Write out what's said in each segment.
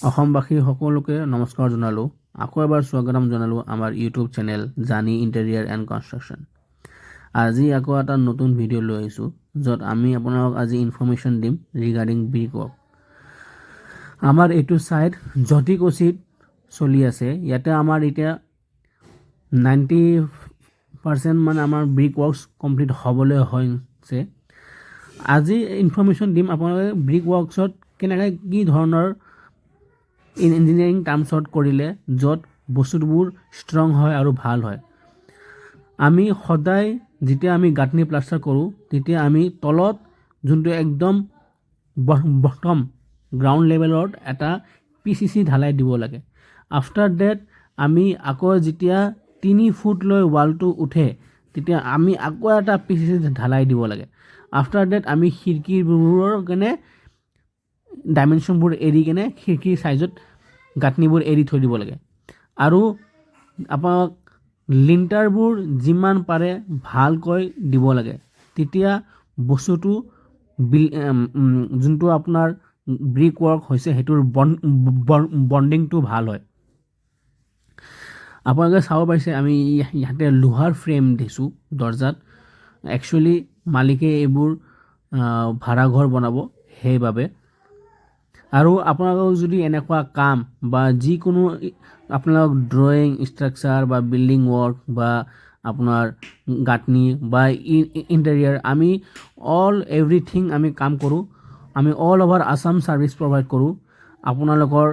অসমবাসী সকলোকে নমস্কাৰ জনালোঁ। আকৌ এবাৰ স্বাগতম জনালোঁ আমাৰ ইউটিউব চেনেল জানি ইণ্টেৰিয়াৰ এণ্ড কনষ্ট্ৰাকশ্যন। আজি আকৌ এটা নতুন ভিডিঅ' লৈ আহিছোঁ, য'ত আমি আপোনালোকক আজি ইনফৰ্মেশ্যন দিম ৰিগাৰ্ডিং ব্ৰিক ৱৰ্ক। আমাৰ এইটো ছাইড জটিকুছিত চলি আছে। ইয়াতে আমাৰ এতিয়া 90% মানে আমাৰ ব্ৰিক ৱৰ্কছ কমপ্লিট হ'বলৈ হৈছে। আজি ইনফৰ্মেশ্যন দিম আপোনালোকে ব্ৰিক ৱৰ্কছত কেনেকৈ কি ধৰণৰ ইঞ্জিনিয়াৰিং টাৰ্মছত কৰিলে য'ত বস্তুবোৰ ষ্ট্ৰং হয় আৰু ভাল হয়। আমি সদায় যেতিয়া আমি গাঁথনি প্লাষ্টাৰ কৰোঁ তেতিয়া আমি তলত যোনটো একদম বটম গ্ৰাউণ্ড লেভেলত এটা PCC ঢালাই দিব লাগে। আফটাৰ ডেট আমি আকৌ যেতিয়া 3 ফুট লৈ ৱালটো উঠে তেতিয়া আমি আকৌ এটা PCC ঢালাই দিব লাগে। আফটাৰ ডেট আমি খিৰিকীবোৰৰ কাৰণে ডাইমেনশ্যনবোৰ এৰি কেনে খিৰিকীৰ চাইজত গাঁথনিবোৰ এৰি থৈ দিব লাগে। আৰু আপোনাক লিণ্টাৰবোৰ যিমান পাৰে ভালকৈ দিব লাগে, তেতিয়া বস্তুটো যোনটো আপোনাৰ ব্ৰিক ৱৰ্ক হৈছে সেইটোৰ বণ্ডিংটো ভাল হয়। আপোনালোকে চাব পাৰিছে আমি ইয়াতে লোহাৰ ফ্ৰেম দিছোঁ দৰ্জাত। একচুৱেলি মালিকে এইবোৰ ভাড়াঘৰ বনাব সেইবাবে। আৰু আপোনালোকক যদি এনেকুৱা কাম বা যিকোনো আপোনালোক ড্ৰয়িং ষ্ট্ৰাকচাৰ বা বিল্ডিং ৱৰ্ক বা আপোনাৰ গাঁথনি বা ইণ্টেৰিয়াৰ আমি এভৰিথিং আমি কাম কৰোঁ। আমি all over Assam service provide কৰোঁ। আপোনালোকৰ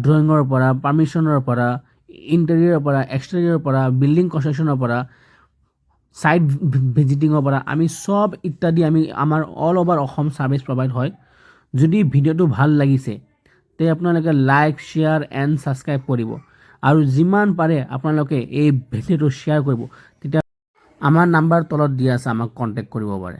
ড্ৰয়িঙৰ পৰা পাৰ্মিশ্যনৰ পৰা ইণ্টেৰিয়ৰৰ পৰা এক্সটেৰিয়ৰৰ পৰা বিল্ডিং কনষ্ট্ৰাকশ্যনৰ পৰা ছাইট ভিজিটিঙৰ পৰা আমি চব ইত্যাদি আমাৰ all over Assam service provide হয়। যদি ভিডিঅ'টো ভাল লাগিছে তে আপোনালোকে লাইক শ্বেয়াৰ এণ্ড ছাবস্ক্ৰাইব কৰিব আৰু যিমান পাৰে আপোনালোকে এই ভিডিঅ'টো শ্বেয়াৰ কৰিব। তেতিয়া আমাৰ নাম্বাৰ তলত দিয়া আছে, আমাক কণ্টেক্ট কৰিব পাৰে।